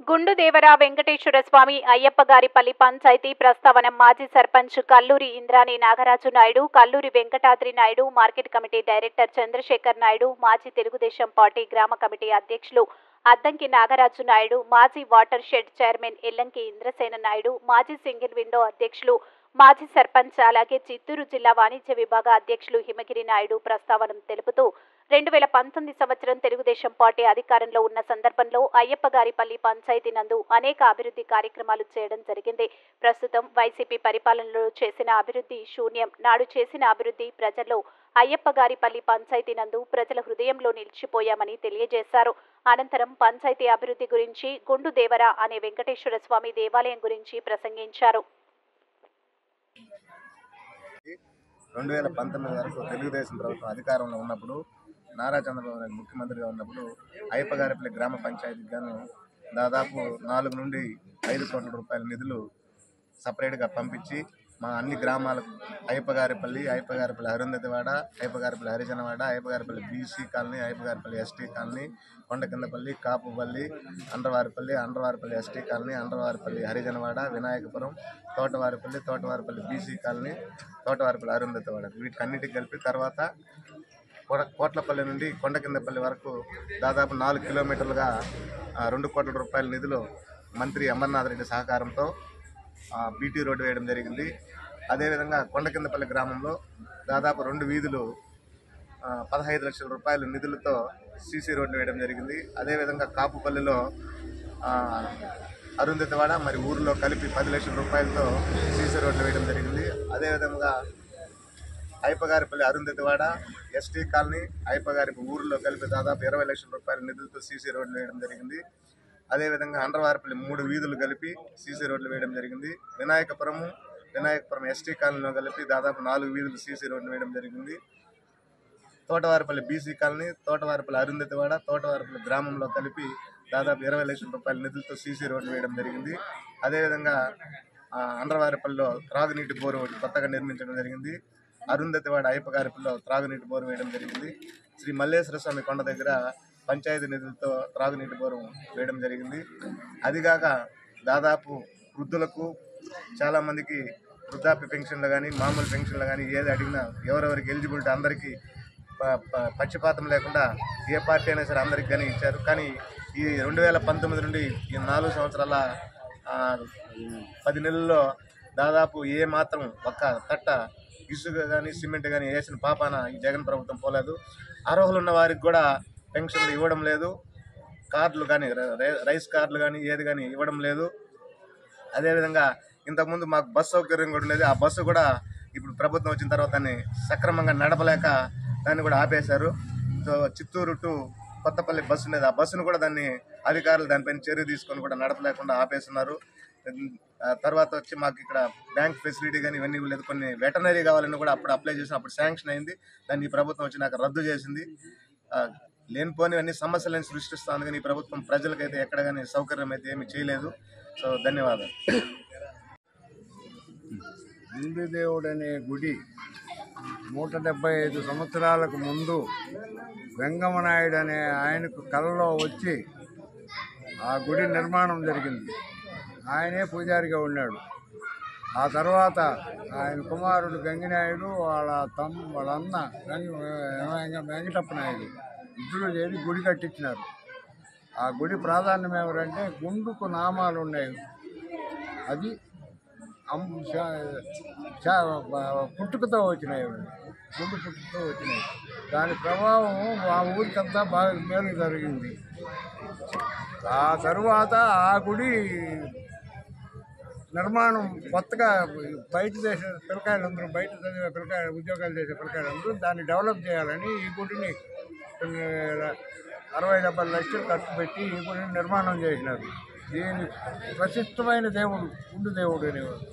గుండుదేవర వెంకటేశ్వర స్వామి అయ్యప్పగారిపల్లి పంచాయతీ ప్రస్తావన మాజీ sarpanch Kalluri Indrani Nagaraju Naidu, Kalluri Venkatadri Naidu, market committee director Chandrasekhar Naidu, మాజీ తెలుగుదేశం పార్టీ గ్రామ కమిటీ అధ్యక్షులు అద్దంకి నాగరాజు నాయుడు, మాజీ water shed chairman Yellanki Indrasena Naidu, మాజీ సింగిల్ విండో అధ్యక్షులు, మాజీ సర్పంచ్ అలాగే చిత్తూరు జిల్లా వాణిజ్య విభాగ అధ్యక్షులు హిమగిరి నాయుడు ప్రస్తావన తెలుపుతూ 2019 సంవత్సరం తెలుగుదేశం పార్టీ అధికారంలో ఉన్న సందర్భంలో అయ్యప్పగారిపల్లి పంచాయతీ నందు అనేక అభివృద్ధి కార్యక్రమాలు చేయడం జరిగింది. ప్రస్తుతం వైసీపీ పరిపాలనలో చేసిన అభివృద్ధి శూన్యం. నాడు చేసిన అభివృద్ధి ప్రజల్లో అయ్యప్పగారిపల్లి పంచాయతీ నందు ప్రజల హృదయంలో నిలిచిపోయామని తెలియజేశారు. అనంతరం పంచాయతీ అభివృద్ధి గురించి గుండుదేవర అనే వెంకటేశ్వర స్వామి దేవాలయం గురించి ప్రసంగించారు. 2019 వరకు తెలుగుదేశం ప్రభుత్వం అధికారంలో ఉన్నప్పుడు నారా చంద్రబాబు నాయుడు ముఖ్యమంత్రిగా ఉన్నప్పుడు అయ్యప్పగారిపల్లి గ్రామ పంచాయతీకి గాను దాదాపు 4 నుండి 5 కోట్ల రూపాయల నిధులు సపరేట్గా పంపించి మా అన్ని గ్రామాలకు Ayyappagaripalli Arundhativada, Ayyappagaripalli Harijanawada, Ayyappagaripalli BC colony, Ayyappagaripalli ST colony, Kondakindapalli, Kapupalli, Andravaripalli ST colony, Andravaripalli Harijanawada, Vinayakapuram, Thotavaripalli BC colony, Thotavaripalli Arundhativada వీటికన్నిటికి కలిపి తర్వాత కోట్లపల్లి నుండి కొండకిందపల్లి వరకు దాదాపు 4 కిలోమీటర్లుగా 2 కోట్ల రూపాయల నిధులు మంత్రి అమర్నాథ్ రెడ్డి సహకారంతో బీటీ రోడ్డు వేయడం జరిగింది. అదేవిధంగా కొండకిందపల్లి గ్రామంలో దాదాపు 2 వీధులు 15 లక్షల రూపాయల నిధులతో సీసీ రోడ్డు వేయడం జరిగింది. అదేవిధంగా కాపుపల్లిలో అరుంధతివాడ మరి ఊరిలో కలిపి 10 లక్షల రూపాయలతో సీసీ రోడ్లు వేయడం జరిగింది. అదేవిధంగా అయ్యప్పగారిపల్లి అరుంధతివాడ, ఎస్టీ కాలనీ, అయ్యప్పగారిపల్లి ఊరిలో కలిపి దాదాపు 20 లక్షల రూపాయల నిధులతో సీసీ రోడ్లు వేయడం జరిగింది. అదేవిధంగా అండ్రవారిపల్లి 3 వీధులు కలిపి సీసీ రోడ్లు వేయడం జరిగింది. వినాయకపురం ఎస్టీ కాలనీలో కలిపి దాదాపు 4 వీధులు సీసీ రోడ్లు వేయడం జరిగింది. తోటవారిపల్లి బీసీ కాలనీ, తోటవారిపల్లి అరుంధతివాడ, తోటవారిపల్లి గ్రామంలో కలిపి దాదాపు 20 లక్షల రూపాయల నిధులతో సీసీ రోడ్లు వేయడం జరిగింది. అదేవిధంగా అండ్రవారిపల్లిలో త్రాగునీటి బోరు కొత్తగా నిర్మించడం జరిగింది. అరుంధతివాడ అయ్యప్పగారిపల్లిలో త్రాగునీటి బోరు వేయడం జరిగింది. శ్రీ మల్లేశ్వర స్వామి కొండ దగ్గర పంచాయతీ నిధులతో త్రాగునీటి బోరు వేయడం జరిగింది. అదిగాక దాదాపు వృద్ధులకు చాలామందికి వృద్ధాప్య పెన్షన్లు కానీ మామూలు పెన్షన్లు కానీ ఏది అడిగినా ఎవరెవరికి ఎలిజిబిలిటీ అందరికీ పక్షపాతం లేకుండా ఏ పార్టీ అయినా సరే అందరికి కానీ ఇచ్చారు. కానీ ఈ 2019 నుండి ఈ 4 సంవత్సరాల 10 నెలల్లో దాదాపు ఏ మాత్రం ఒక్క తట్ట ఇసుక కానీ సిమెంట్ కానీ వేసిన పాపాన ఈ జగన్ ప్రభుత్వం పోలేదు. అర్హులు ఉన్న వారికి కూడా పెన్షన్లు ఇవ్వడం లేదు. కార్డులు కానీ రైస్ కార్డులు కానీ ఏది కానీ ఇవ్వడం లేదు. అదేవిధంగా ఇంతకుముందు మాకు బస్సు సౌకర్యం కూడా ఉండేది. ఆ బస్సు కూడా ఇప్పుడు ప్రభుత్వం వచ్చిన తర్వాత దాన్ని సక్రమంగా నడపలేక దాన్ని కూడా ఆపేశారు. So Chittoor to Kothapalli bus ఉండేది. ఆ బస్సును కూడా దాన్ని అధికారులు దానిపైన చర్య తీసుకొని కూడా నడపలేకుండా ఆపేస్తున్నారు. తర్వాత వచ్చి మాకు ఇక్కడ బ్యాంక్ ఫెసిలిటీ కానీ ఇవన్నీ లేదు. కొన్ని వెటనరీ కావాలని కూడా అప్పుడు అప్లై చేసిన అప్పుడు శాంక్షన్ అయింది. దాన్ని ఈ ప్రభుత్వం వచ్చి నాకు రద్దు చేసింది. లేనిపోనివన్నీ సమస్యలను సృష్టిస్తుంది. కానీ ఈ ప్రభుత్వం ప్రజలకైతే ఎక్కడ కానీ సౌకర్యం అయితే ఏమీ చేయలేదు. సో ధన్యవాదాలు. గుండుదేవుడు అనే గుడి 175 సంవత్సరాలకు ముందు వెంగమనాయుడు అనే ఆయనకు కలలో వచ్చి ఆ గుడి నిర్మాణం జరిగింది. ఆయనే పూజారిగా ఉన్నాడు. ఆ తర్వాత ఆయన కుమారుడు గంగినాయుడు వాళ్ళ అన్న వెంకటప్ప నాయుడు ఇద్దరు చేరి గుడి కట్టించినారు. ఆ గుడి ప్రాధాన్యం ఎవరంటే గుండుకు నామాలు ఉన్నాయి. అది పుట్టుకతో వచ్చినాయి, గుండు పుట్టుకతో వచ్చినాయి. దాని ప్రభావం ఆ ఊరికంతా బాగా మేలు జరిగింది. ఆ తరువాత ఆ గుడి నిర్మాణం కొత్తగా బయట చేసే పిల్లకాయలందరూ, బయట చదివే పిల్లకాయలు, ఉద్యోగాలు చేసే పిల్లకాయలందరూ దాన్ని డెవలప్ చేయాలని ఈ గుడిని 60-70 లక్షలు ఖర్చు పెట్టి ఈ గుడిని నిర్మాణం చేసినారు. దీని ప్రసిద్ధమైన దేవుడు గుండు దేవుడు అనేవాడు.